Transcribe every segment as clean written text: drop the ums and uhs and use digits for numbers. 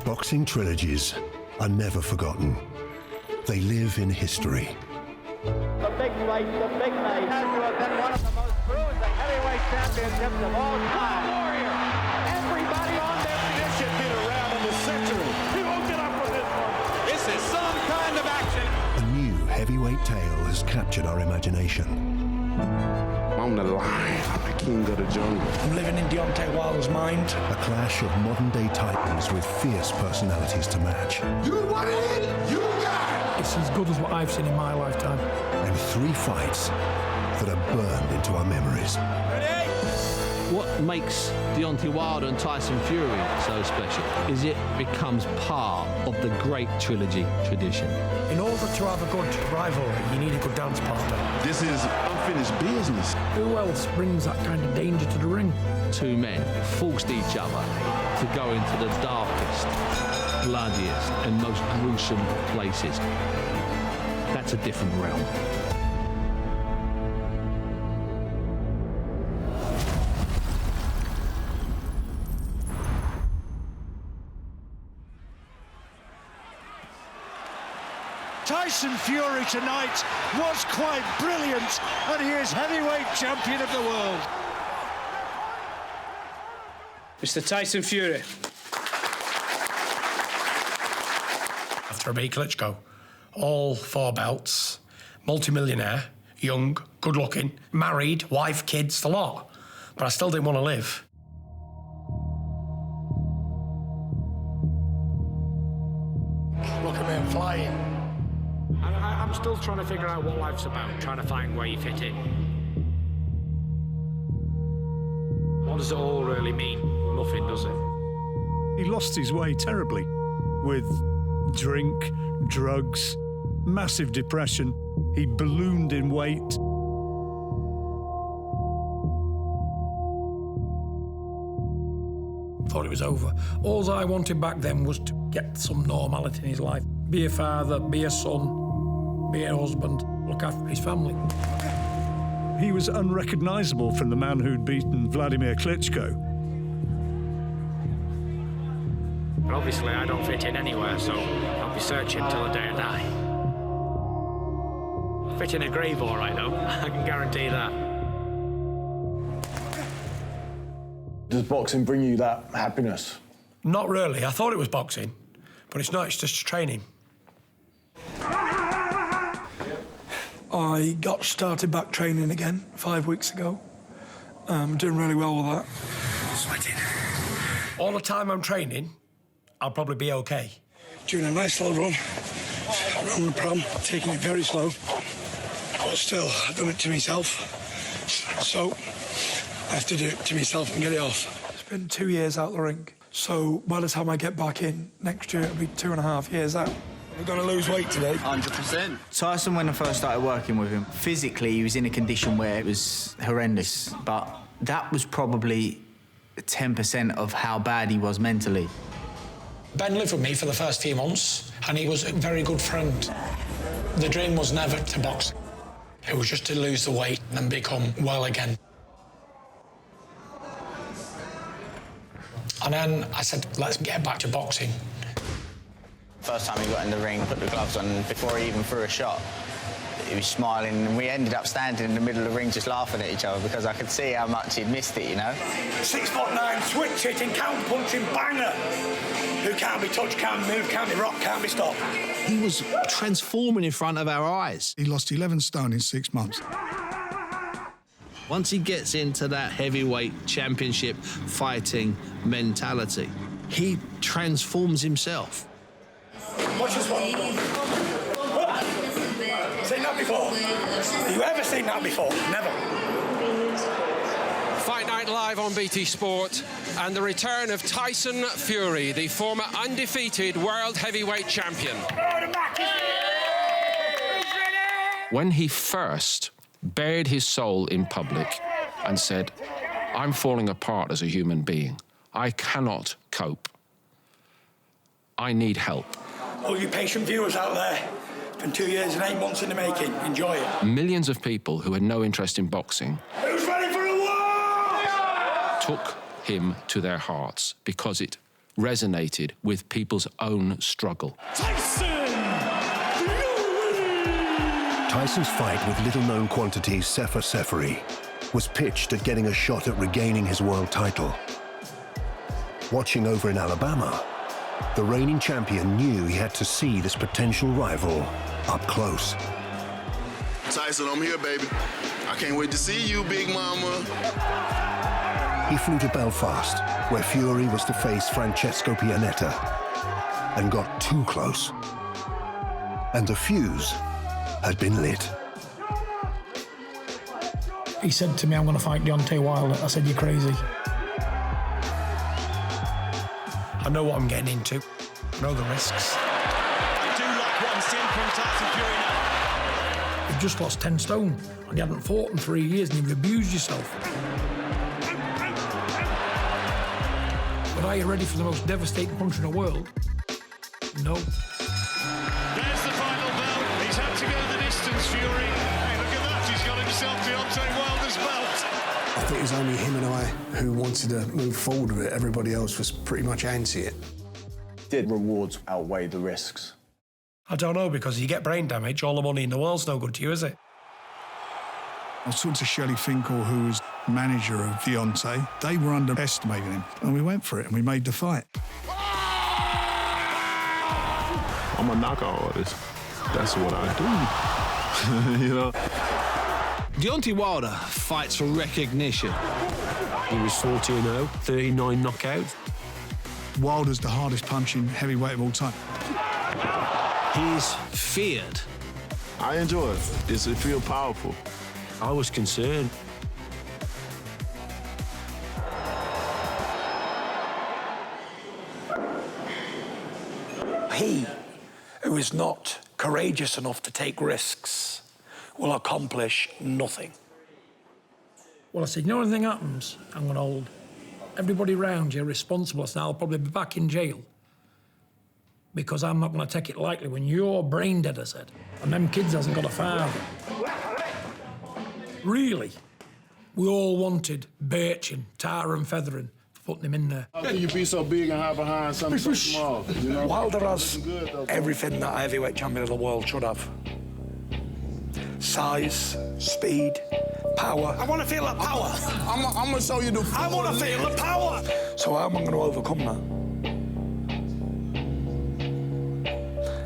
Boxing trilogies are never forgotten. They live in history. The big fight, the big night, has to have been one of the most bruising heavyweight championships of all time. Warrior, everybody on their feet should be around in the century. He won't get up from this one. This is some kind of action. A new heavyweight tale has captured our imagination. I'm the lion, I'm the king of the jungle. I'm living in Deontay Wilder's mind. A clash of modern-day titans with fierce personalities to match. You want it? You got it! It's as good as what I've seen in my lifetime. And 3 fights that are burned into our memories. Ready? What makes Deontay Wilder and Tyson Fury so special is it becomes part of the great trilogy tradition. In order to have a good rivalry, you need a good dance partner. This is unfinished business. Who else brings that kind of danger to the ring? 2 men forced each other to go into the darkest, bloodiest and most gruesome places. That's a different realm. Tyson Fury tonight was quite brilliant, and he is heavyweight champion of the world. Mr. Tyson Fury. After I beat Klitschko, all 4 belts, multi-millionaire, young, good-looking, married, wife, kids, the lot. But I still didn't want to live. Look at me, I'm flying. I'm still trying to figure out what life's about, trying to find where you fit in. What does it all really mean? Nothing, does it? He lost his way terribly with drink, drugs, massive depression. He ballooned in weight. Thought it was over. All I wanted back then was to get some normality in his life. Be a father, be a son, be a husband, look after his family. He was unrecognisable from the man who'd beaten Vladimir Klitschko. But obviously I don't fit in anywhere, so I'll be searching till the day I die. Fit in a grave all right, though. I can guarantee that. Does boxing bring you that happiness? Not really. I thought it was boxing, but it's not. It's just training. I got started back training again 5 weeks ago. I'm doing really well with that. Sweating. All the time I'm training, I'll probably be okay. Doing a nice slow run around the pram, taking it very slow, but still, I've done it to myself. So I have to do it to myself and get it off. It's been 2 years out the ring, so by the time I get back in next year, it'll be 2.5 years out. We're going to lose weight today. 100%. Tyson, when I first started working with him, physically he was in a condition where it was horrendous, but that was probably 10% of how bad he was mentally. Ben lived with me for the first few months, and he was a very good friend. The dream was never to box. It was just to lose the weight and then become well again. And then I said, let's get back to boxing. First time he got in the ring, put the gloves on, before he even threw a shot, he was smiling, and we ended up standing in the middle of the ring just laughing at each other because I could see how much he'd missed it, you know? 6'9", switch hitting, counter-punching banger. Who can't be touched, can't move, can't be rocked, can't be stopped. He was transforming in front of our eyes. He lost 11 stone in 6 months. Once he gets into that heavyweight championship fighting mentality, he transforms himself. Watch this one. Seen that before? Have you ever seen that before? Never. Fight Night Live on BT Sport, and the return of Tyson Fury, the former undefeated world heavyweight champion. When he first bared his soul in public and said, I'm falling apart as a human being. I cannot cope. I need help. All you patient viewers out there, it's been 2 years and 8 months in the making. Enjoy it. Millions of people who had no interest in boxing Who's ready for a war? took him to their hearts because it resonated with people's own struggle. Tyson Fury! Tyson's fight with little-known quantity Sefer Seferi was pitched at getting a shot at regaining his world title. Watching over in Alabama, the reigning champion knew he had to see this potential rival up close. Tyson, I'm here, baby. I can't wait to see you, big mama. He flew to Belfast, where Fury was to face Francesco Pianetta, and got too close. And the fuse had been lit. He said to me, I'm going to fight Deontay Wilder. I said, you're crazy. I know what I'm getting into. I know the risks. I do like what I'm seeing from Tyson Fury now. You've just lost 10 stone, and you hadn't fought in 3 years, and you've abused yourself. But are you ready for the most devastating punch in the world? No. There's the final bell. He's had to go the distance, Fury. Hey, look at that. He's got himself Deontay Wilder's belt. I think it was only him and I who wanted to move forward with it. Everybody else was pretty much anti it. Did rewards outweigh the risks? I don't know, because you get brain damage, all the money in the world's no good to you, is it? I was talking to Shelley Finkel, who was manager of Deontay. They were underestimating him, and we went for it, and we made the fight. I'm a knockout artist. That's what I do. You know? Deontay Wilder fights for recognition. He was 14-0, 39 knockouts. Wilder's the hardest punching heavyweight of all time. He's feared. I enjoy it. It feels powerful. I was concerned. He who is not courageous enough to take risks will accomplish nothing. Well, I said, you know anything happens? I'm going to hold everybody around you responsible, so I'll probably be back in jail. Because I'm not going to take it lightly when you're brain dead, I said. And them kids hasn't got a father. Really, we all wanted birching, tar and feathering for putting him in there. How can you be so big and hide behind something so small? You know? Wilder has everything that a heavyweight champion of the world should have. Size, speed, power. I want to feel that power. I'm going to show you the I want to feel the power. So how am I going to overcome that?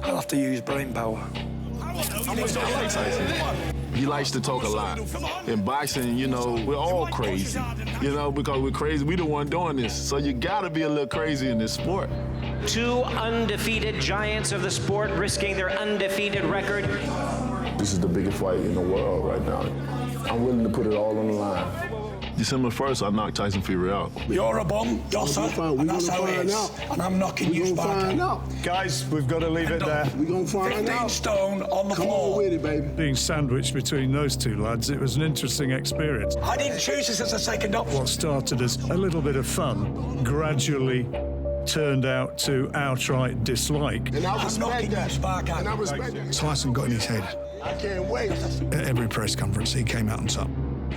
I'll have to use brain power. He likes to talk a lot. In boxing, you know, we're all crazy. You know, because we're crazy, we the one doing this. So you gotta be a little crazy in this sport. Two undefeated giants of the sport risking their undefeated record. This is the biggest fight in the world right now. I'm willing to put it all on the line. December 1st, I knocked Tyson Fury out. You're a bum, Dosser, and that's how it is. And I'm knocking you back out. Guys, we've got to leave it there. We're going to find 15 stone on the floor. Come on with it, baby. Being sandwiched between those two lads, it was an interesting experience. I didn't choose this as a second option. What started as a little bit of fun gradually turned out to outright dislike. And I respect that. And I respect that. Tyson got in his head. I can't wait. At every press conference, he came out on top.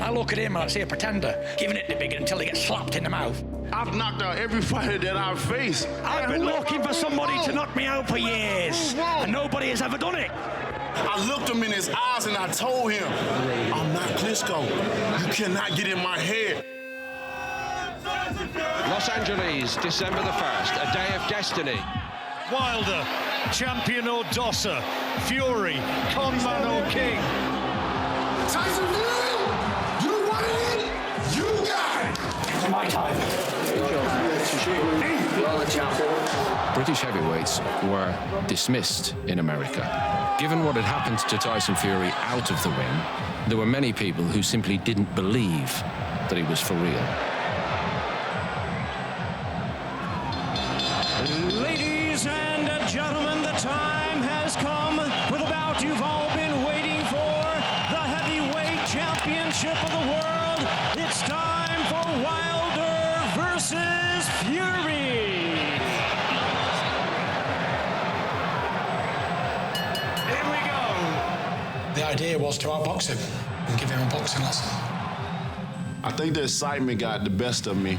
I look at him and I see a pretender, giving it the big until he gets slapped in the mouth. I've knocked out every fighter that I've faced. I've been looking for somebody to knock me out for years, and nobody has ever done it. I looked him in his eyes and I told him, I'm not Klitschko. You cannot get in my head. Los Angeles, December the 1st, a day of destiny. Wilder, champion or Dosser. Fury, conman or king. Tyson Fury, you want it? You got it. It's my time. British heavyweights were dismissed in America. Given what had happened to Tyson Fury out of the ring, there were many people who simply didn't believe that he was for real. Ladies and gentlemen, the time has come for the bout you've all been waiting for. The heavyweight championship of the world. It's time for Wilder versus Fury. Here we go. The idea was to outbox him and give him a boxing lesson. I think the excitement got the best of me.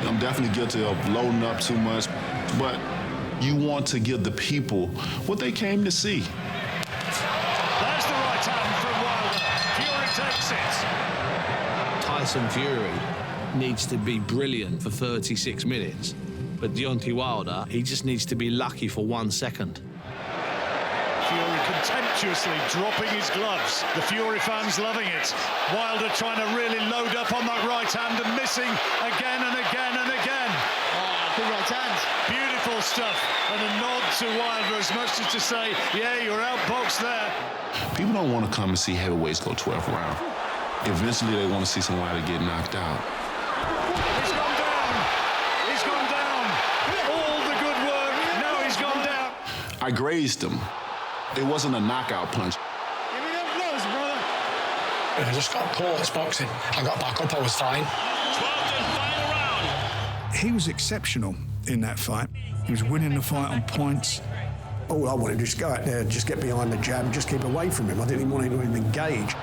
I'm definitely guilty of loading up too much, but you want to give the people what they came to see. There's the right hand from Wilder. Fury takes it. Tyson Fury needs to be brilliant for 36 minutes, but Deontay Wilder, he just needs to be lucky for 1 second. Fury contemptuously dropping his gloves. The Fury fans loving it. Wilder trying to really load up on that right hand and missing again and again and again. Good right hand. Beautiful stuff. And a nod to Wilder as much as to say, yeah, you're outboxed there. People don't want to come and see heavyweights go 12th round. Eventually, they want to see somebody get knocked out. He's gone down. He's gone down. All the good work. Now he's gone down. I grazed him. It wasn't a knockout punch. Give me them gloves, brother. I just got caught. It's boxing. I got back up. I was fine. 12th and final round. He was exceptional in that fight. He was winning the fight on points. All I wanted to just go out there, just get behind the jab and just keep away from him. I didn't even want him to even engage.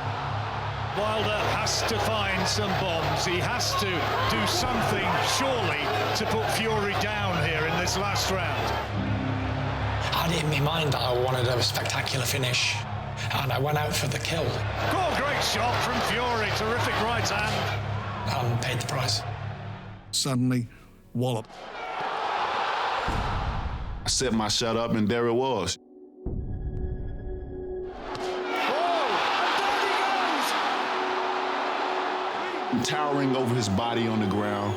Wilder has to find some bombs. He has to do something, surely, to put Fury down here in this last round. I had it in my mind that I wanted a spectacular finish, and I went out for the kill. Oh, great shot from Fury. Terrific right hand. And paid the price. Suddenly, wallop. I set my shot up, and there it was. Towering over his body on the ground,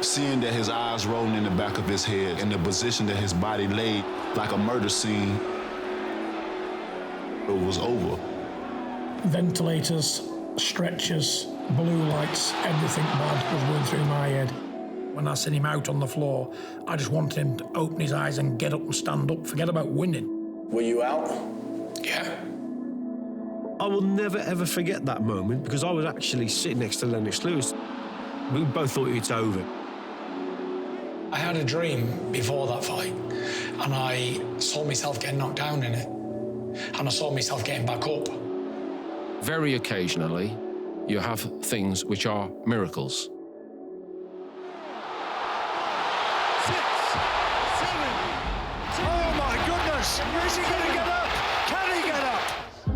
seeing that his eyes rolling in the back of his head and the position that his body laid like a murder scene, it was over. Ventilators, stretchers, blue lights, everything bad was going through my head. When I seen him out on the floor, I just wanted him to open his eyes and get up and stand up, forget about winning. Were you out? Yeah. I will never, ever forget that moment because I was actually sitting next to Lennox Lewis. We both thought it's over. I had a dream before that fight, and I saw myself getting knocked down in it. And I saw myself getting back up. Very occasionally, you have things which are miracles. 6, 7. Oh my goodness! Is he going to get up? Can he get up?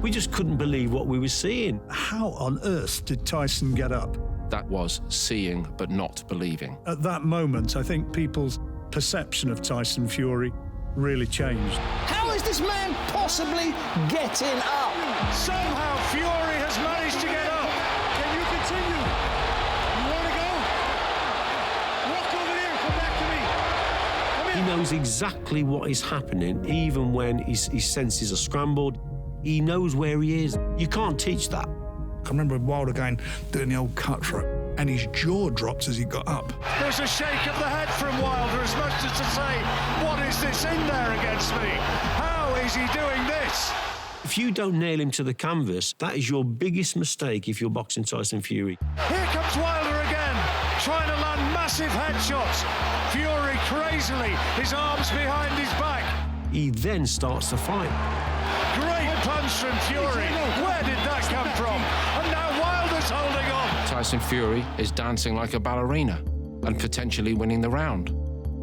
We just couldn't believe what we were seeing. How on earth did Tyson get up? That was seeing but not believing. At that moment, I think people's perception of Tyson Fury really changed. How is this man possibly getting up? Somehow Fury has managed to get up. Can you continue? You want to go? Walk over there and come back to me. Come He here. knows exactly what is happening, even when his senses are scrambled. He knows where he is. You can't teach that. I remember Wilder doing the old cutthroat, and his jaw dropped as he got up. There's a shake of the head from Wilder as much as to say, what is this in there against me? How is he doing this? If you don't nail him to the canvas, that is your biggest mistake if you're boxing Tyson Fury. Here comes Wilder again, trying to land massive headshots. Fury crazily, his arms behind his back. He then starts to fight. Great punch from Fury. Where did that come from? And now Wilder's holding on. Tyson Fury is dancing like a ballerina and potentially winning the round.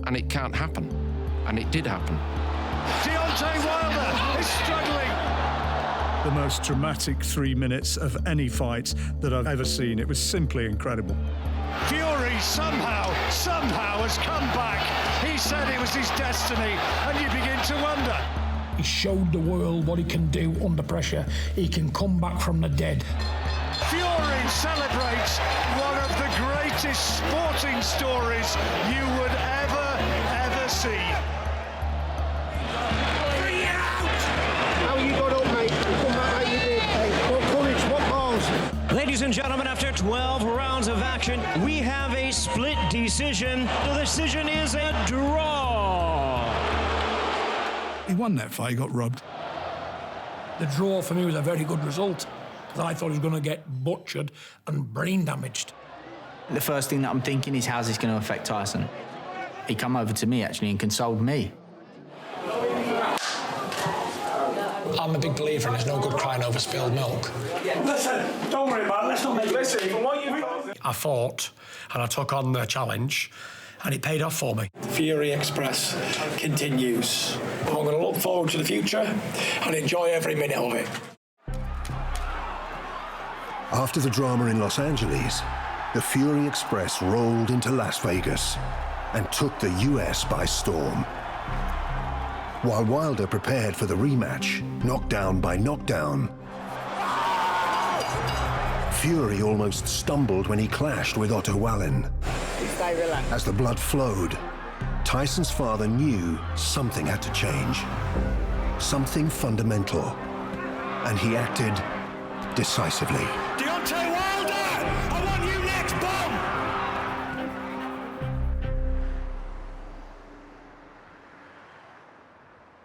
And it can't happen. And it did happen. Deontay Wilder is struggling. The most dramatic 3 minutes of any fight that I've ever seen. It was simply incredible. Fury somehow has come back. He said it was his destiny, and you begin to wonder. He showed the world what he can do under pressure. He can come back from the dead. Fury celebrates one of the greatest sporting stories you would ever see. Bring it out! How you got up, mate? Come back like you did. Hey, what courage, what balls? Ladies and gentlemen, after 12 rounds of action, we have a split decision. The decision is a draw. He won that fight, he got robbed. The draw for me was a very good result, because I thought he was going to get butchered and brain damaged. The first thing that I'm thinking is how's this going to affect Tyson? He come over to me actually and consoled me. I'm a big believer in there's no good crying over spilled milk. Listen, don't worry about it. Let's not make it. Listen, even what you... I fought and I took on the challenge, and it paid off for me. Fury Express continues. I'm going to look forward to the future and enjoy every minute of it. After the drama in Los Angeles, the Fury Express rolled into Las Vegas and took the US by storm. While Wilder prepared for the rematch, knockdown by knockdown, Fury almost stumbled when he clashed with Otto Wallin. Stay relaxed. As the blood flowed, Tyson's father knew something had to change. Something fundamental. And he acted decisively. Deontay Wilder! I want you next, bomb!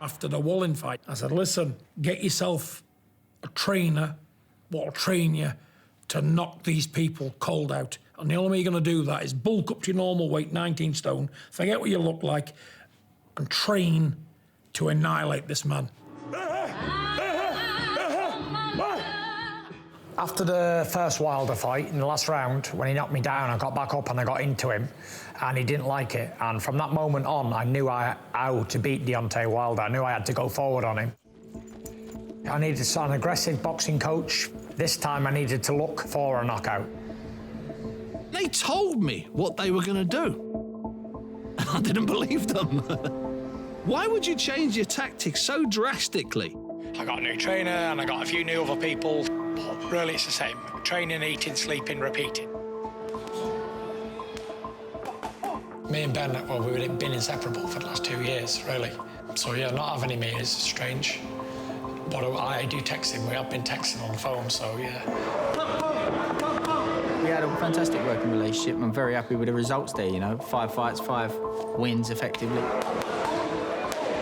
After the Wallin fight, I said, listen, get yourself a trainer what'll train you to knock these people cold out. And the only way you're going to do that is bulk up to your normal weight, 19 stone, forget what you look like, and train to annihilate this man. After the first Wilder fight, in the last round, when he knocked me down, I got back up and I got into him, and he didn't like it. And from that moment on, I knew how to beat Deontay Wilder. I knew I had to go forward on him. I needed an aggressive boxing coach. This time I needed to look for a knockout. They told me what they were going to do, and I didn't believe them. Why would you change your tactics so drastically? I got a new trainer and I got a few new other people. But really, it's the same. Training, eating, sleeping, repeating. Me and Ben, well, we've been inseparable for the last 2 years, really. So, yeah, not having him here is strange. But I do texting. We have been texting on the phone, so, yeah. We had a fantastic working relationship. I'm very happy with the results there, you know. 5 fights, 5 wins, effectively.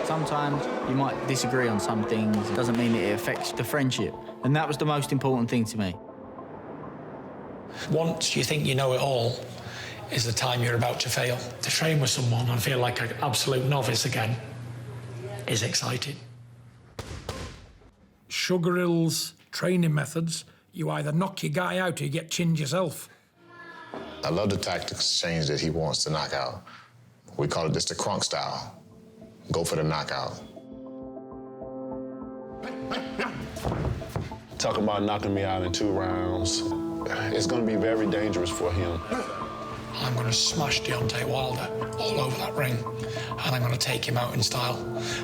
Sometimes you might disagree on some things. It doesn't mean it affects the friendship. And that was the most important thing to me. Once you think you know it all, is the time you're about to fail. To train with someone and feel like an absolute novice again is exciting. Sugar Hill's training methods, you either knock your guy out or you get chinned yourself. I love the tactics change that he wants to knock out. We call it this the crunk style. Go for the knockout. Talking about knocking me out in 2 rounds, it's going to be very dangerous for him. I'm going to smash Deontay Wilder all over that ring, and I'm going to take him out in style,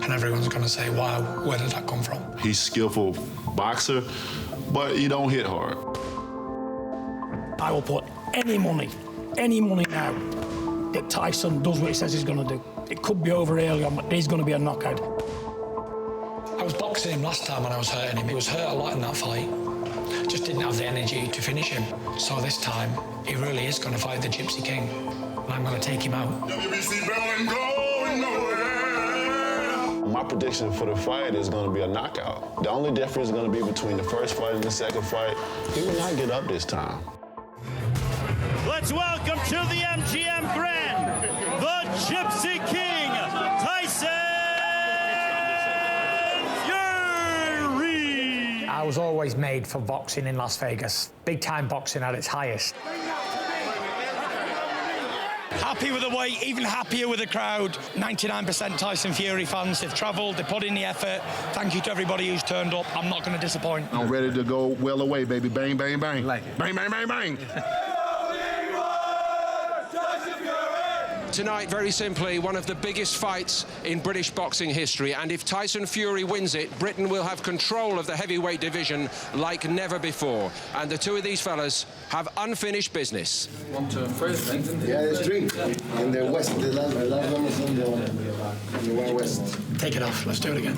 and everyone's going to say, wow, where did that come from? He's a skillful boxer, but he don't hit hard. I will put any money now that Tyson does what he says he's going to do. It could be over early on, but there's going to be a knockout. I was boxing him last time when I was hurting him. He was hurt a lot in that fight. Just didn't have the energy to finish him. So this time, he really is going to fight the Gypsy King. And I'm going to take him out. WBC Berlin going nowhere. My prediction for the fight is going to be a knockout. The only difference is going to be between the first fight and the second fight. He will not get up this time. Let's welcome to the MGM Grand, the Gypsy King, Tyson Fury! I was always made for boxing in Las Vegas. Big-time boxing at its highest. Happy with the weight, even happier with the crowd. 99% Tyson Fury fans have travelled, they put in the effort. Thank you to everybody who's turned up. I'm not going to disappoint. I'm ready to go well away, baby. Bang, bang, bang. Like it. Bang, bang, bang, bang. Tonight, very simply, one of the biggest fights in British boxing history, and if Tyson Fury wins it, Britain will have control of the heavyweight division like never before. And the two of these fellas have unfinished business. Want to first drink? Yeah, there's drink. In the west, the last one is in the one west. Take it off, let's do it again.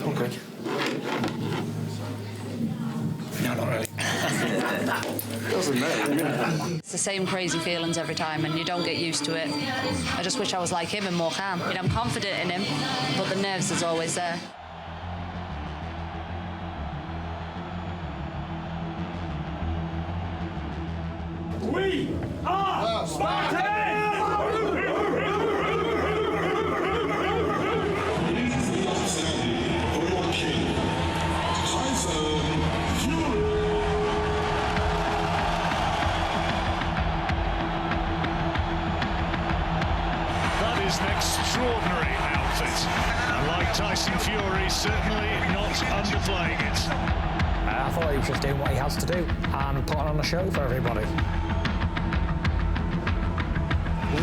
Okay. No, not really. Doesn't matter. It's the same crazy feelings every time, and you don't get used to it. I just wish I was like him and more calm. You know, I'm confident in him, but the nerves is always there. We are Spartans! was an extraordinary outfit. And like Tyson Fury, certainly not underplaying it. I thought he was just doing what he has to do and putting on a show for everybody.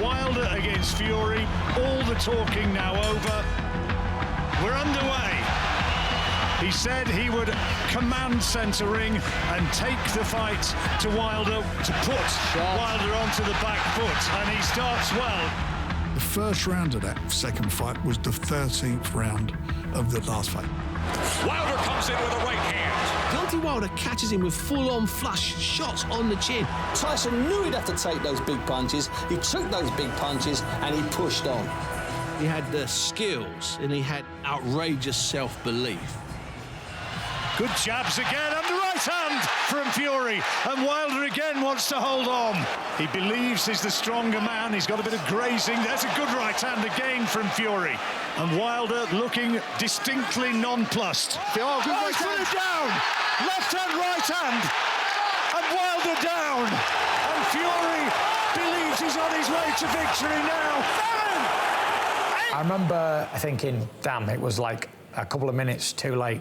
Wilder against Fury, all the talking now over. We're underway. He said he would command centering and take the fight to Wilder to put Wilder onto the back foot, and he starts well. The first round of that second fight was the 13th round of the last fight. Wilder comes in with a right hand. Deontay Wilder catches him with full-on flush shots on the chin. Tyson knew he'd have to take those big punches. He took those big punches and he pushed on. He had the skills and he had outrageous self-belief. Good jabs again, and the right hand from Fury. And Wilder again wants to hold on. He believes he's the stronger man. He's got a bit of grazing. There's a good right hand again from Fury. And Wilder looking distinctly nonplussed. Oh, he's put it down! Left hand, right hand. And Wilder down. And Fury believes he's on his way to victory now. I remember thinking, damn, it was like a couple of minutes too late.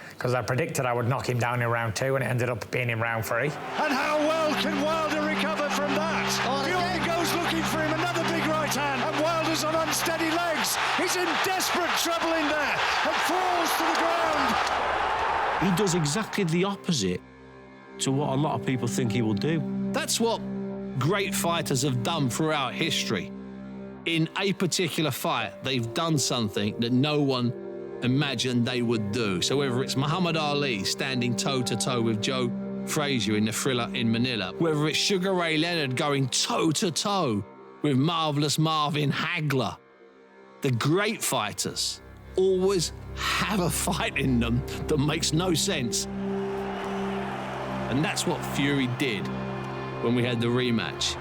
Because I predicted I would knock him down in round 2, and it ended up being in round 3. And how well can Wilder recover from that? Fury goes looking for him, another big right hand, and Wilder's on unsteady legs. He's in desperate trouble in there, and falls to the ground. He does exactly the opposite to what a lot of people think he will do. That's what great fighters have done throughout history. In a particular fight, they've done something that no one imagined they would do. So whether it's Muhammad Ali standing toe-to-toe with Joe Frazier in the Thriller in Manila, whether it's Sugar Ray Leonard going toe-to-toe with Marvelous Marvin Hagler, the great fighters always have a fight in them that makes no sense. And that's what Fury did when we had the rematch.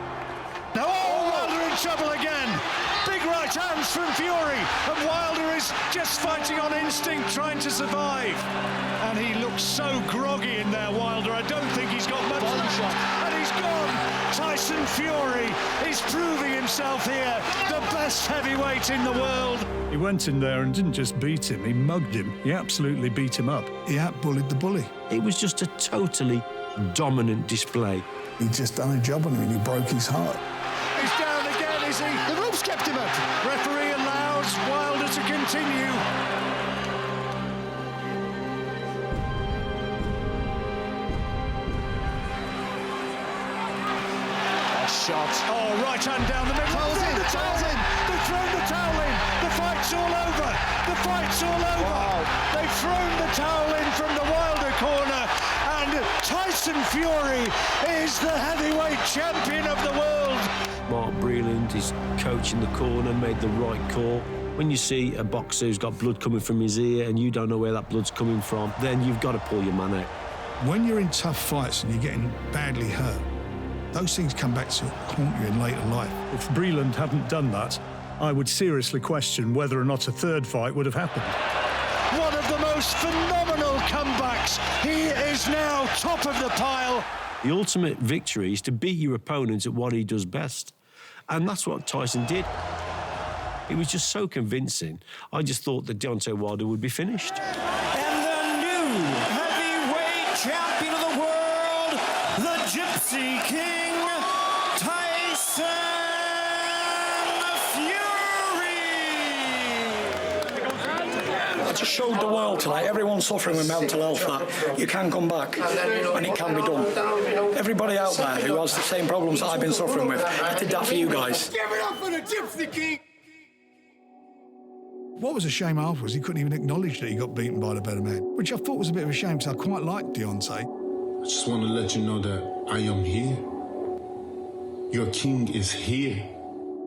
Oh, Wilder in trouble again. Big right hands from Fury, and Wilder is just fighting on instinct, trying to survive. And he looks so groggy in there, Wilder. I don't think he's got much left. And he's gone. Tyson Fury is proving himself here, the best heavyweight in the world. He went in there and didn't just beat him, he mugged him. He absolutely beat him up. He out-bullied the bully. It was just a totally dominant display. He just done a job on him and he broke his heart. He's down again, is he? The ropes kept him up. Referee allows Wilder to continue. A shot. Oh, right hand down the middle. They've thrown the towel in. They've thrown the towel in. The fight's all over. The fight's all over. Wow. They've thrown the towel in from the Wilder corner. And Tyson Fury is the heavyweight champion of the world. Mark Breland, his coach in the corner, made the right call. When you see a boxer who's got blood coming from his ear and you don't know where that blood's coming from, then you've got to pull your man out. When you're in tough fights and you're getting badly hurt, those things come back to haunt you in later life. If Breland hadn't done that, I would seriously question whether or not a third fight would have happened. One of the most phenomenal comebacks. He is now top of the pile. The ultimate victory is to beat your opponent at what he does best. And that's what Tyson did. It was just so convincing. I just thought that Deontay Wilder would be finished. And the new heavyweight champion of the world, the Gypsy King, Tyson I just showed the world tonight, everyone suffering with mental health, that you can come back and it can be done. Everybody out there who has the same problems that I've been suffering with, I did that for you guys. Give it up for the Gypsy King! What was a shame afterwards, he couldn't even acknowledge that he got beaten by the better man, which I thought was a bit of a shame because I quite liked Deontay. I just want to let you know that I am here. Your king is here.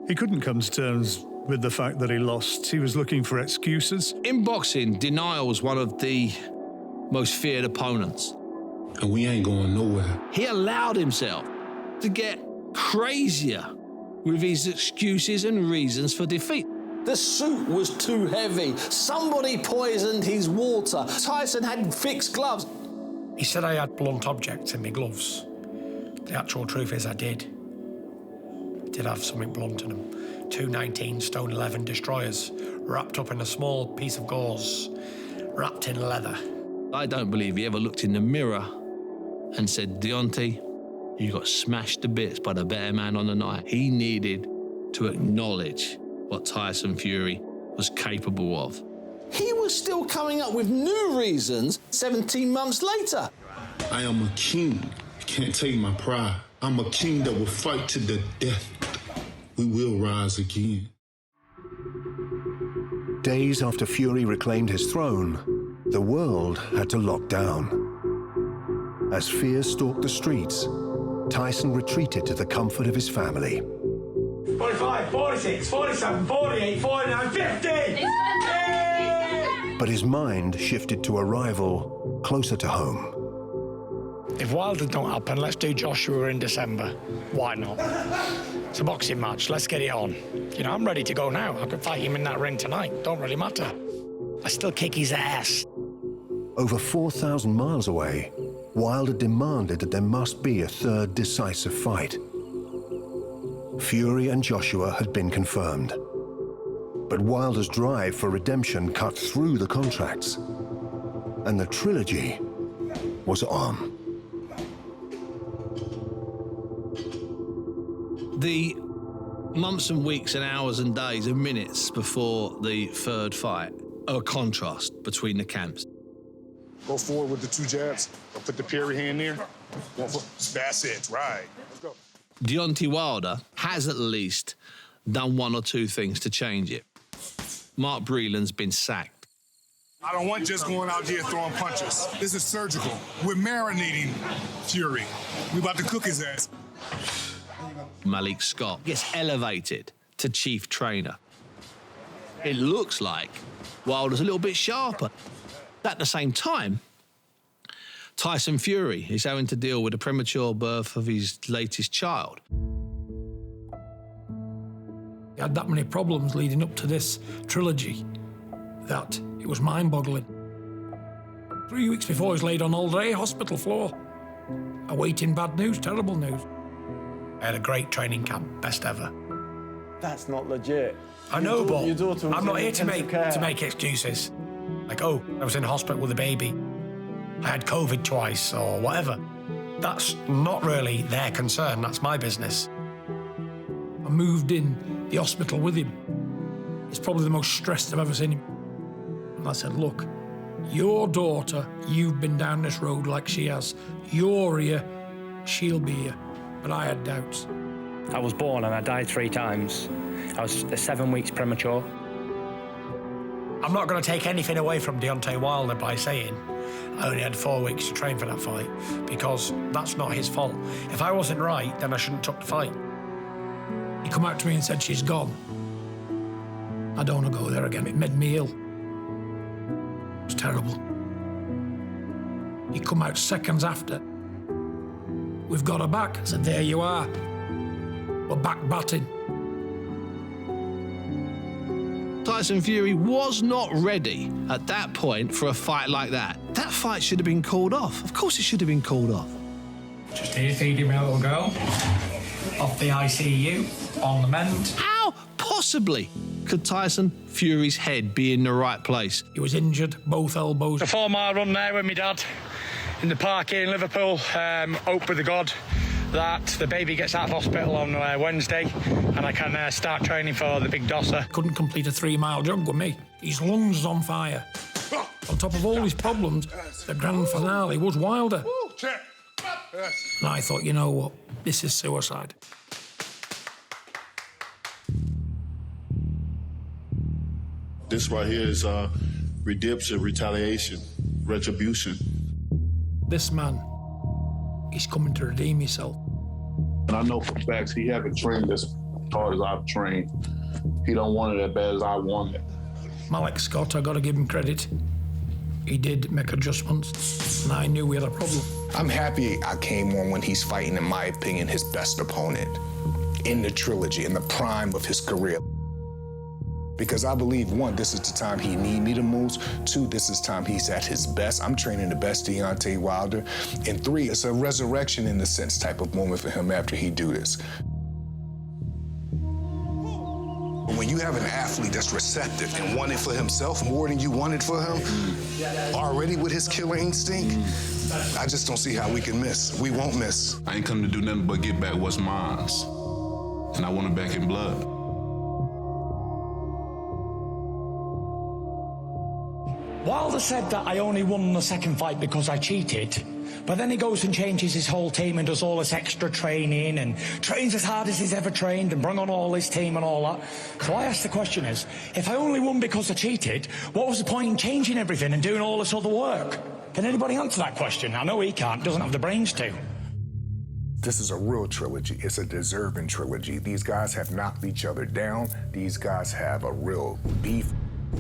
He couldn't come to terms with the fact that he lost. He was looking for excuses. In boxing, denial is one of the most feared opponents. And we ain't going nowhere. He allowed himself to get crazier with his excuses and reasons for defeat. The suit was too heavy. Somebody poisoned his water. Tyson had fixed gloves. He said I had blunt objects in my gloves. The actual truth is I did did have something blunt in them. 219 stone 11 destroyers wrapped up in a small piece of gauze, wrapped in leather. I don't believe he ever looked in the mirror and said, Deontay, you got smashed to bits by the better man on the night. He needed to acknowledge what Tyson Fury was capable of. He was still coming up with new reasons 17 months later. I am a king. You can't take my pride. I'm a king that will fight to the death. We will rise again. Days after Fury reclaimed his throne, the world had to lock down. As fear stalked the streets, Tyson retreated to the comfort of his family. 45, 46, 47, 48, 49, 50! But his mind shifted to a rival closer to home. If Wilder don't happen, let's do Joshua in December. Why not? It's a boxing match, let's get it on. You know, I'm ready to go now. I could fight him in that ring tonight, don't really matter. I still kick his ass. Over 4,000 miles away, Wilder demanded that there must be a third decisive fight. Fury and Joshua had been confirmed. But Wilder's drive for redemption cut through the contracts, and the trilogy was on. The months and weeks and hours and days and minutes before the third fight are a contrast between the camps. Go forward with the 2 jabs. I'll put the parry hand there. That's it, right. Let's go. Deontay Wilder has at least done 1 or 2 things to change it. Mark Breland's been sacked. I don't want just going out here throwing punches. This is surgical. We're marinating Fury. We about to cook his ass. Malik Scott gets elevated to chief trainer. It looks like Wilder's a little bit sharper. At the same time, Tyson Fury is having to deal with the premature birth of his latest child. He had that many problems leading up to this trilogy that it was mind-boggling. 3 weeks before, he was laid on all-day hospital floor, awaiting bad news, terrible news. I had a great training camp, best ever. That's not legit. I know, but your daughter was I'm not in here to intensive make excuses. Like, oh, I was in hospital with a baby. I had COVID twice, or whatever. That's not really their concern, that's my business. I moved in the hospital with him. It's probably the most stressed I've ever seen him. And I said, look, your daughter, you've been down this road like she has. You're here, she'll be here. But I had doubts. I was born and I died 3 times. I was 7 weeks premature. I'm not going to take anything away from Deontay Wilder by saying I only had 4 weeks to train for that fight, because that's not his fault. If I wasn't right, then I shouldn't have took the fight. He come out to me and said, she's gone. I don't want to go there again. It made me ill. It was terrible. He come out seconds after. We've got her back. I said, there you are. We're back batting. Tyson Fury was not ready at that point for a fight like that. That fight should have been called off. Of course it should have been called off. Just here feeding my little girl. Off the ICU, on the mend. How possibly could Tyson Fury's head be in the right place? He was injured, both elbows. A 4-mile run there with my dad in the park here in Liverpool. Hope with the God that the baby gets out of hospital on Wednesday and I can start training for the big dosser. Couldn't complete a 3-mile jog with me. His lungs was on fire. On top of all his problems, the grand finale was Wilder. And I thought, you know what, this is suicide. This right here is redemption, retaliation, retribution. This man, he's coming to redeem himself. And I know for facts he haven't trained as hard as I've trained. He don't want it as bad as I want it. Malik Scott, I got to give him credit. He did make adjustments, and I knew we had a problem. I'm happy I came on when he's fighting, in my opinion, his best opponent in the trilogy, in the prime of his career. Because I believe, 1, this is the time he need me the most. 2, this is time he's at his best. I'm training the best Deontay Wilder. And 3, it's a resurrection in a sense type of moment for him after he do this. When you have an athlete that's receptive and wanting for himself more than you wanted for him, already with his killer instinct, I just don't see how we can miss. We won't miss. I ain't come to do nothing but get back what's mine. And I want it back in blood. Wilder said that I only won the second fight because I cheated. But then he goes and changes his whole team and does all this extra training and trains as hard as he's ever trained and bring on all his team and all that. So I asked the question is, if I only won because I cheated, what was the point in changing everything and doing all this other work? Can anybody answer that question? I know he can't, doesn't have the brains to. This is a real trilogy. It's a deserving trilogy. These guys have knocked each other down. These guys have a real beef.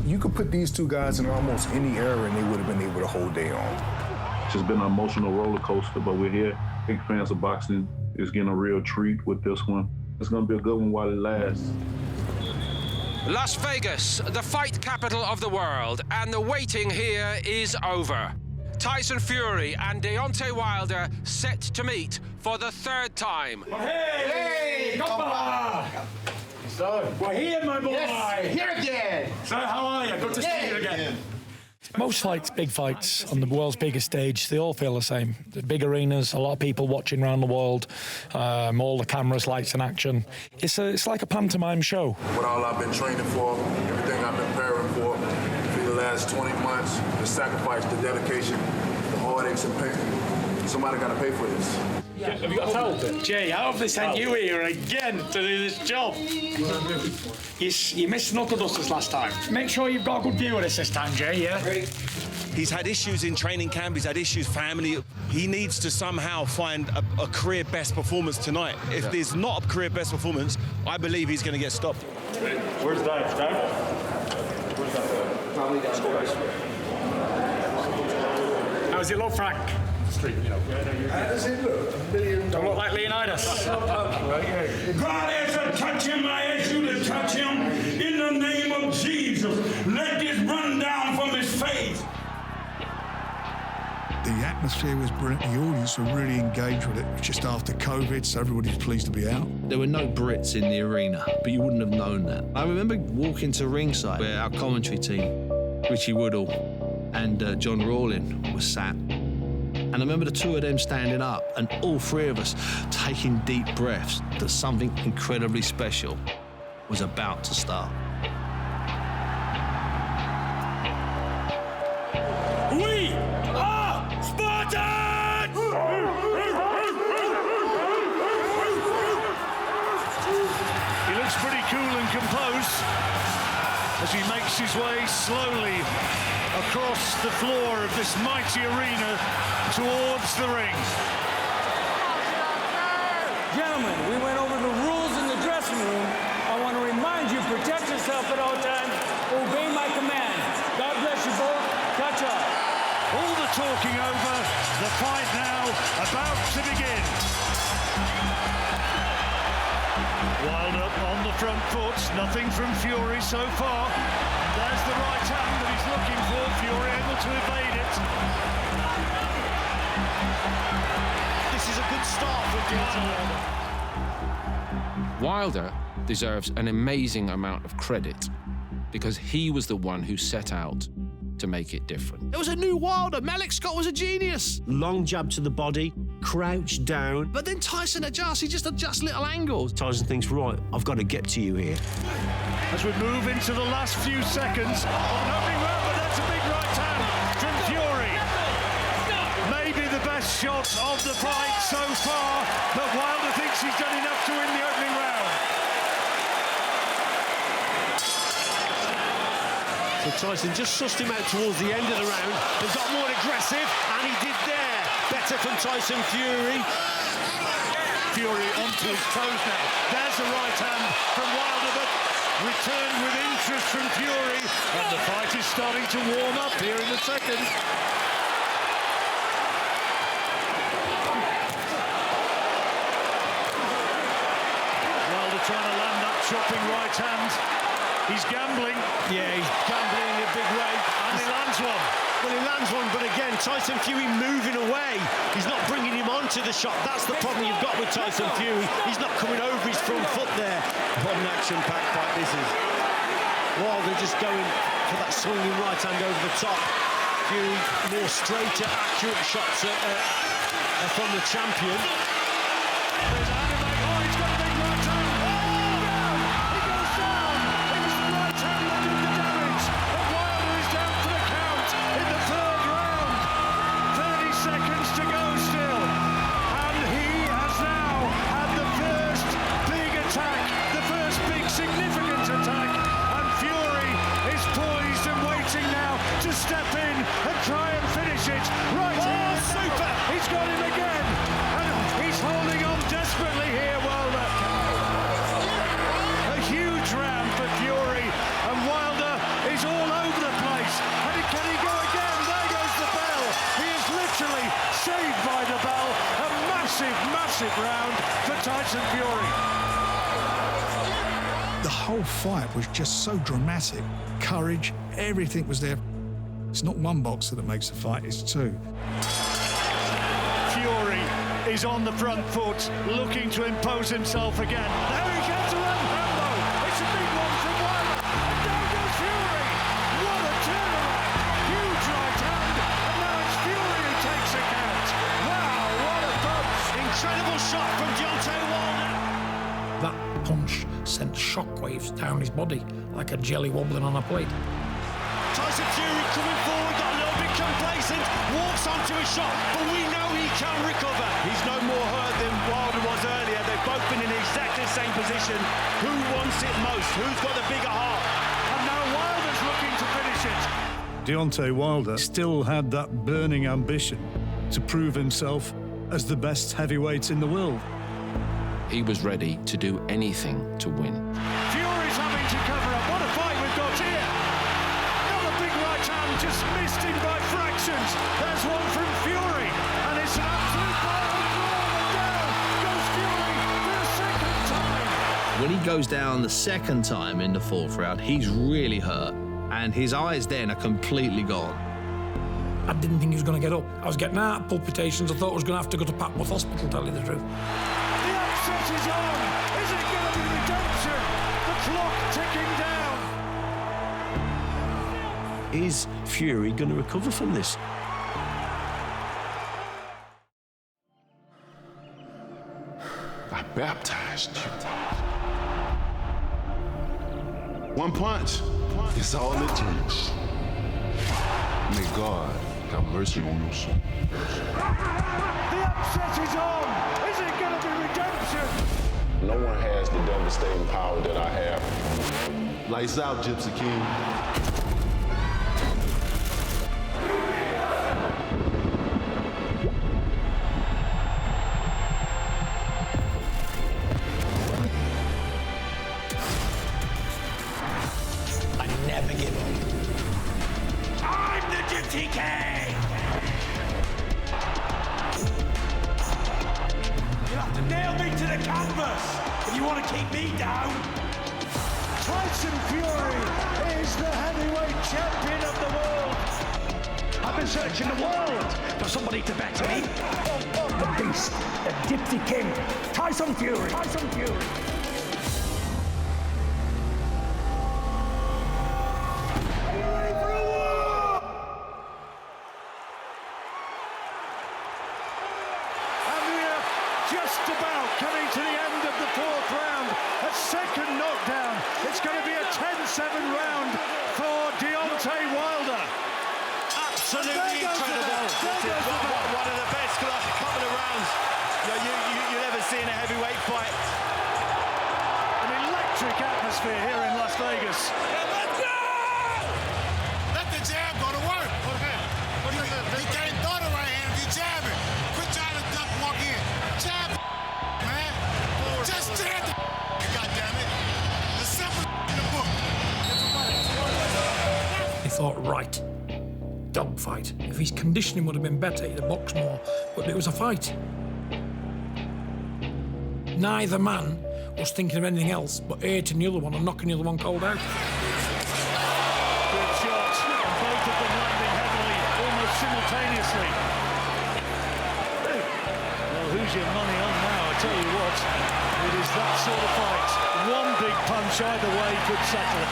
You could put these two guys in almost any era and they would have been able to hold their own. It's just been an emotional roller coaster, but we're here. Big fans of boxing is getting a real treat with this one. It's gonna be a good one while it lasts. Las Vegas, the fight capital of the world, and the waiting here is over. Tyson Fury and Deontay Wilder set to meet for the third time. Hey, So, we're here, my boy. Yes, here again. So, how are you? Good to see you again. Most fights, big fights, on the world's biggest stage, they all feel the same. The big arenas, a lot of people watching around the world, all the cameras, lights and action. It's like a pantomime show. What all I've been training for, everything I've been preparing for the last 20 months, the sacrifice, the dedication, the heartaches and pain. Somebody got to pay for this. Have you got a towel? Jay, how have they sent you here again to do this job? You missed knuckle dusters last time. Make sure you've got a good view of this time, Jay, yeah? He's had issues in training camp, he's had issues family. He needs to somehow find a career best performance tonight. If there's not a career best performance, I believe he's going to get stopped. Where's that, Stan? Where's that? Probably downstairs. How's it look, Frank? Street, you know. How does it look? Don't look like Leonidas. God has to touch him. I ask you to touch him in the name of Jesus. Let this run down from his face. The atmosphere was brilliant. The audience were really engaged with it. It was just after COVID, so everybody's pleased to be out. There were no Brits in the arena, but you wouldn't have known that. I remember walking to ringside where our commentary team, Richie Woodall and John Rawlin, was sat. And I remember the two of them standing up and all three of us taking deep breaths that something incredibly special was about to start. We are Spartans! He looks pretty cool and composed as he makes his way slowly across the floor of this mighty arena towards the ring. Gentlemen, we went over the rules in the dressing room. I want to remind you, protect yourself at all times. Obey my command. God bless you both. Catch up. All the talking over, the fight now about to begin. Wilder on the front foot, nothing from Fury so far. There's the right hand that he's looking for. Fury able to evade it. This is a good start for Deontay Wilder. Wilder deserves an amazing amount of credit because he was the one who set out to make it different. It was a new Wilder. Malik Scott was a genius. Long jab to the body, crouch down. But then Tyson adjusts. He just adjusts little angles. Tyson thinks, right, I've got to get to you here. As we move into the last few seconds of an opening round, but that's a big right hand from Fury. Maybe the best shot of the fight so far, but Wilder thinks he's done enough to win the opening round. So Tyson just sussed him out towards the end of the round and got more aggressive, and he did there. Better from Tyson Fury. Fury onto his toes now. There's a right hand from Wilder, but returned with interest from Fury, and the fight is starting to warm up here in the second. Wilder trying to land that chopping right hand. He's gambling. Yeah, he's gambling in a big way. And he lands one. Well, he lands one, but again, Tyson Fury moving away. He's not bringing him onto the shot. That's the problem you've got with Tyson Fury. He's not coming over his front foot there. What an action-packed fight this is. Wilder just going for that swinging right hand over the top. Fury more straighter, accurate shots from the champion. There's a hand back. Oh, he's got a big right hand. Oh, he goes down. It was the right hand that did the damage. And Wilder is down for the count in the third round. 30 seconds to go still. And he has now had the first big attack, the first big significant attack. And Fury is poised and waiting now to step in and try and finish it. Right here. Super. He's got him again. And he's holding on desperately here, Wilder. A huge round for Fury. And Wilder is all over the place. And can he go again? There goes the bell. He is literally saved by the bell. A massive, massive round for Tyson Fury. The whole fight was just so dramatic. Courage, everything was there. It's not one boxer that makes a fight, it's two. Fury is on the front foot, looking to impose himself again. There he gets a right hand though. It's a big one from Whyte. And down goes Fury. What a turnaround. Huge right hand. And now it's Fury who takes a count. Wow, what a punch. Incredible shot from Deontay Wilder. That punch sent shockwaves down his body like a jelly wobbling on a plate. Tyson Fury coming forward, got a little bit complacent, walks onto a shot, but we know he can recover. He's no more hurt than Wilder was earlier. They've both been in exactly the same position. Who wants it most? Who's got the bigger heart? And now Wilder's looking to finish it. Deontay Wilder still had that burning ambition to prove himself as the best heavyweight in the world. He was ready to do anything to win. Fury's having to cover up. What a fight we've got here. Another big right hand just missed him by fractions. There's one from Fury. And it's an absolute violent brawl. And down goes Fury for a second time. When he goes down the second time in the fourth round, he's really hurt. And his eyes then are completely gone. I didn't think he was going to get up. I was getting out of palpitations. I thought I was going to have to go to Papworth Hospital, to tell you the truth. The upset is on. Is it going to be redemption? The clock ticking down. Is Fury going to recover from this? I baptized you. One punch is all it takes. May God have mercy on your soul. The upset is on. Is it going to be redemption? No one has the devastating power that I have. Lights out, Gypsy King. I never give up. I'm the Gypsy King! You'll have to nail me to the canvas if you want to keep me down. Tyson Fury is the heavyweight champion of the world. I've been searching the world for somebody to better me. The beast, the Gypsy King, Tyson Fury. Tyson Fury. Just about coming to the end of the fourth round. A second knockdown. It's going to be a 10-7 round for Deontay Wilder. Absolutely incredible. One of the best couple of rounds you'll ever see in a heavyweight fight. An electric atmosphere here in Las Vegas. Let the jab go to work. He can't throw the right hand if you jab it. Quit trying to duck, walk in. Jab, man. Just jab the goddammit. The simple in the book. He thought, right, dogfight. If his conditioning would have been better, he'd have boxed more. But it was a fight. Neither man was thinking of anything else but hitting the other one and knocking the other one cold out. Good shots. Both of them landing heavily, almost simultaneously. Well, who's your money on now? I tell you what, it is that sort of fight. One big punch either way could settle it.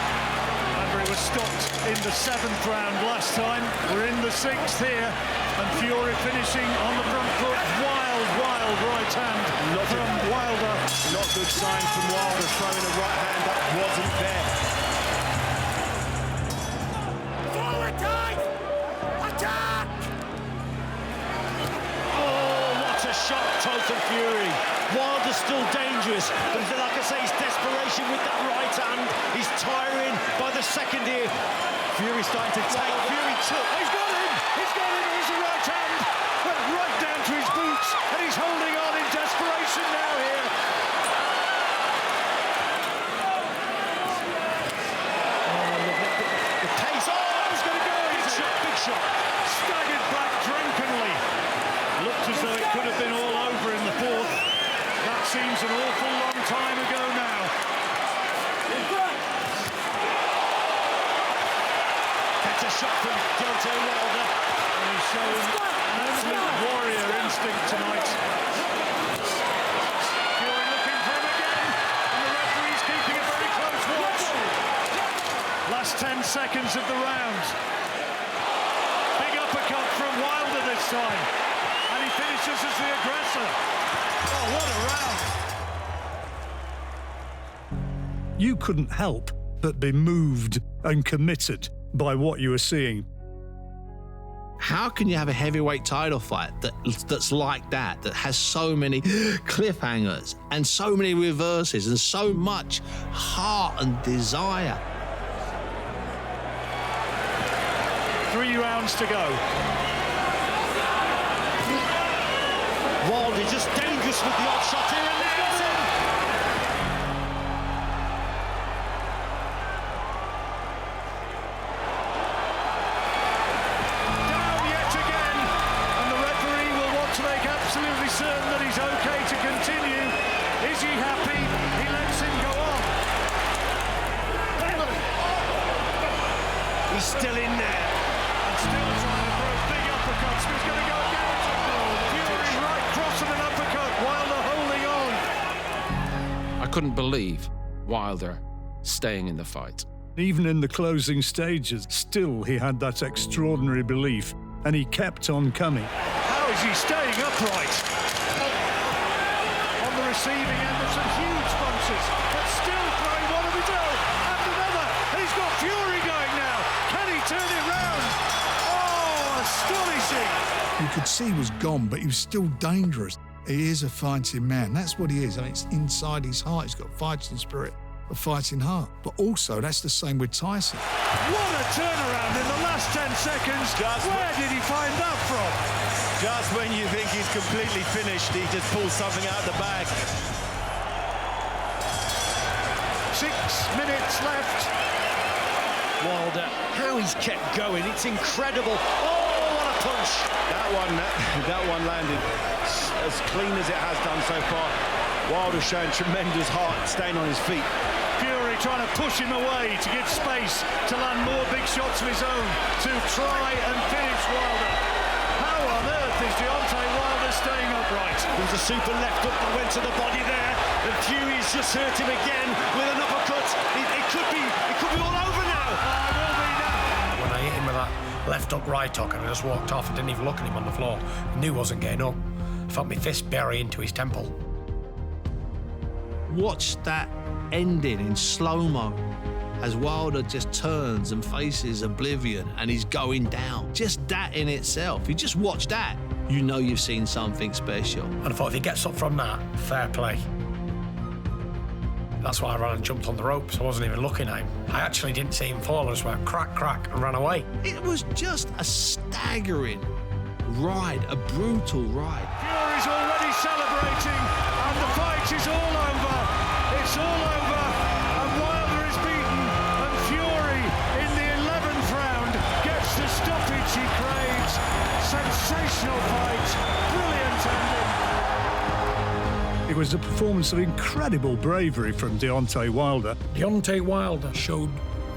And Fury was stopped in the 7th round last time. We're in the 6th here, and Fury finishing on the front foot. Wild right hand from Wilder. Not good sign from Wilder, throwing a right hand that wasn't there. Forward time! Attack! Oh, what a shot, Tyson Fury. Wilder's still dangerous, but like I say, his desperation with that right hand. He's tiring by the second here. Fury starting to take. Fury took. He's got him! He's got him! It was the right hand. Went right down to his boots, and he's holding on in desperation now here. The pace. Oh, that was going to go. Big shot. Staggered back drunkenly. Looked as though it could have been all over in the 4th. That seems an awful long time ago now. Better shot from Deontay Wilder. And he's showing absolute warrior instinct tonight. Fury looking for him again, and the referee's keeping a very close watch. Last 10 seconds of the round. Big uppercut from Wilder this time, and he finishes as the aggressor. Oh, what a round! You couldn't help but be moved and committed by what you were seeing. How can you have a heavyweight title fight that's like that has so many cliffhangers and so many reverses and so much heart and desire? 3 rounds to go. Wilder just dangerous with the odd shot here, and nails him. Down yet again, and the referee will want to make absolutely certain that he's okay to continue. Is he happy? He lets him go on. He's still in there. And still trying to throw big uppercuts. He's going to go again. Fury right cross and an uppercut. Wilder holding on. I couldn't believe Wilder staying in the fight. Even in the closing stages, still he had that extraordinary belief, and he kept on coming. How is he staying upright? On the receiving end of some huge punches, but still throwing one of his own and another. And he's got Fury going now. Can he turn it round? Oh, astonishing! You could see he was gone, but he was still dangerous. He is a fighting man. That's what he is. I mean, it's inside his heart. He's got fighting spirit, a fighting heart. But also, that's the same with Tyson. What a turnaround in the last 10 seconds. Where did he find that from? Just when you think he's completely finished, he just pulls something out of the bag. 6 minutes left. Wilder, how he's kept going, it's incredible. Oh, what a punch! That one landed as clean as it has done so far. Wilder showing tremendous heart, staying on his feet. Fury trying to push him away to give space to land more big shots of his own to try and finish Wilder. How on earth is Deontay Wilder staying upright? There was a super left hook that went to the body there, and Fury's just hurt him again with an uppercut. It could be all over now. When I hit him with that left hook, right hook, and I just walked off and didn't even look at him on the floor, I knew he wasn't getting up. I felt my fist bury into his temple. Watch that ending in slow-mo as Wilder just turns and faces oblivion and he's going down. Just that in itself, you just watch that, you know you've seen something special. And I thought if he gets up from that, fair play. That's why I ran and jumped on the ropes. I wasn't even looking at him. I actually didn't see him fall. I just went crack, crack, and ran away. It was just a staggering ride, a brutal ride. Fury's already celebrating, and the fight is all over. It's all over, and Wilder is beaten, and Fury in the 11th round gets the stoppage he craves. Sensational fight, brilliant ending. It was a performance of incredible bravery from Deontay Wilder. Deontay Wilder showed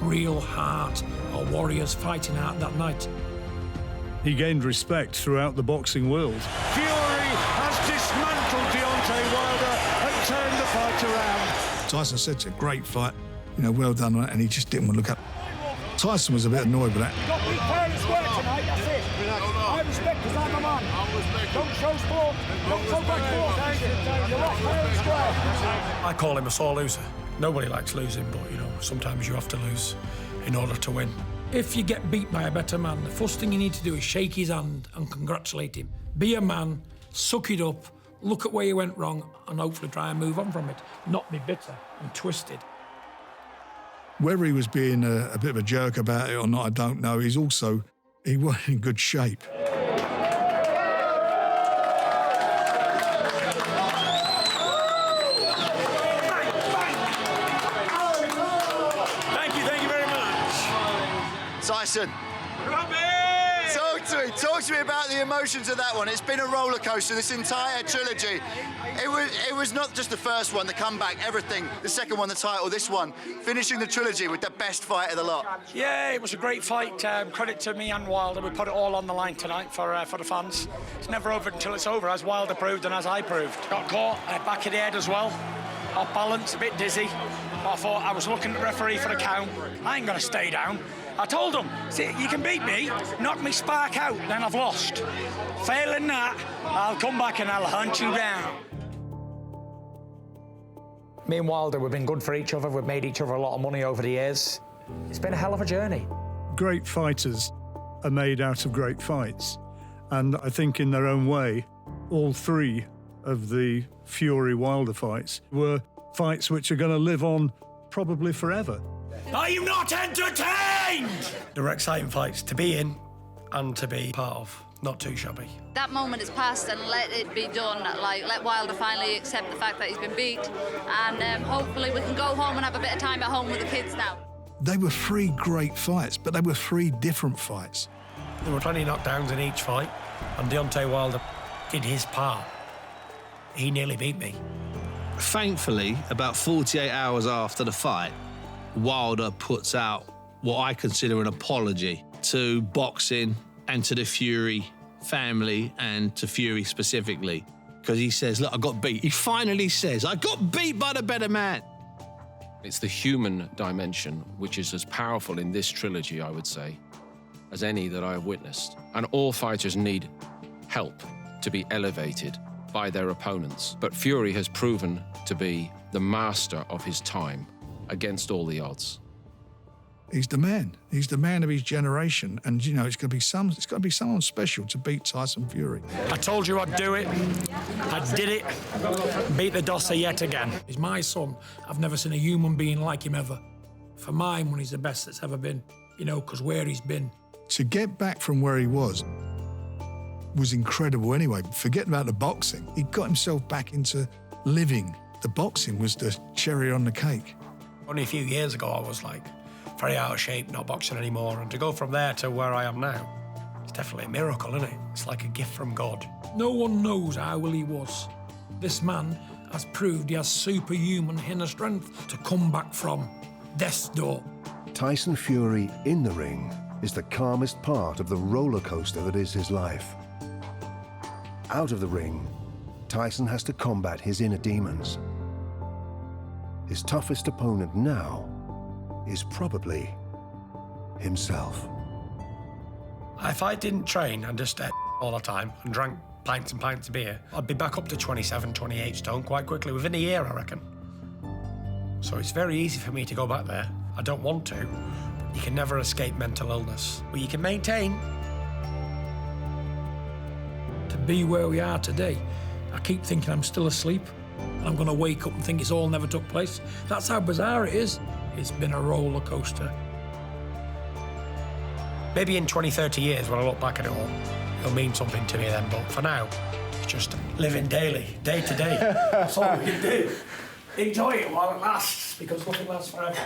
real heart, or warriors fighting out that night. He gained respect throughout the boxing world. Fury has dismantled Deontay Wilder and turned the fight around. Tyson said it's a great fight, well done on it, and he just didn't want to look up. Tyson was a bit annoyed with that. Got beat fair and square tonight, that's it. I respect because I'm a man. Don't show sport. Don't show back sport. You're off fair and square. I call him a sore loser. Nobody likes losing, but, you know, sometimes you have to lose in order to win. If you get beat by a better man, the first thing you need to do is shake his hand and congratulate him. Be a man, suck it up, look at where you went wrong, and hopefully try and move on from it. Not be bitter and twisted. Whether he was being a bit of a jerk about it or not, I don't know. He wasn't in good shape. Thank you very much. Tyson. Talk to me about the emotions of that one. It's been a roller coaster, this entire trilogy. It was not just the first one, the comeback, everything. The second one, the title, this one. Finishing the trilogy with the best fight of the lot. Yeah, it was a great fight. Credit to me and Wilder. We put it all on the line tonight for the fans. It's never over until it's over, as Wilder proved and as I proved. Got caught, back of the head as well. Off balance, a bit dizzy. I thought I was looking at the referee for the count. I ain't going to stay down. I told him, see, you can beat me, knock me spark out, then I've lost. Failing that, I'll come back and I'll hunt you down. Me and Wilder, we've been good for each other. We've made each other a lot of money over the years. It's been a hell of a journey. Great fighters are made out of great fights. And I think in their own way, all three of the Fury-Wilder fights were fights which are going to live on probably forever. Are you not entertained? They're exciting fights to be in and to be part of. Not too shabby. That moment is past and let it be done. Like, let Wilder finally accept the fact that he's been beat, and hopefully we can go home and have a bit of time at home with the kids now. They were three great fights, but they were three different fights. There were plenty of knockdowns in each fight, and Deontay Wilder did his part. He nearly beat me. Thankfully, about 48 hours after the fight, Wilder puts out what I consider an apology to boxing and to the Fury family and to Fury specifically, because he says, look, I got beat. He finally says, I got beat by the better man. It's the human dimension which is as powerful in this trilogy, I would say, as any that I have witnessed. And all fighters need help to be elevated by their opponents. But Fury has proven to be the master of his time against all the odds. He's the man. He's the man of his generation, and you know it's got to be someone special to beat Tyson Fury. I told you I'd do it. I did it. Beat the Dosser yet again. He's my son. I've never seen a human being like him ever. For mine, when he's the best that's ever been, you know, because where he's been. To get back from where he was incredible anyway. Forget about the boxing. He got himself back into living. The boxing was the cherry on the cake. Only a few years ago, I was like very out of shape, not boxing anymore. And to go from there to where I am now, it's definitely a miracle, isn't it? It's like a gift from God. No one knows how well he was. This man has proved he has superhuman inner strength to come back from death's door. Tyson Fury in the ring is the calmest part of the roller coaster that is his life. Out of the ring, Tyson has to combat his inner demons. His toughest opponent now is probably himself. If I didn't train and just ate all the time and drank pints and pints of beer, I'd be back up to 27, 28 stone quite quickly, within a year, I reckon. So it's very easy for me to go back there. I don't want to. But you can never escape mental illness. But you can maintain. To be where we are today, I keep thinking I'm still asleep. And I'm going to wake up and think it's all never took place. That's how bizarre it is. It's been a roller coaster. Maybe in 20, 30 years, when I look back at it all, it'll mean something to me then. But for now, it's just living daily, day to day. That's all we can do. Enjoy it while it lasts, because nothing lasts forever.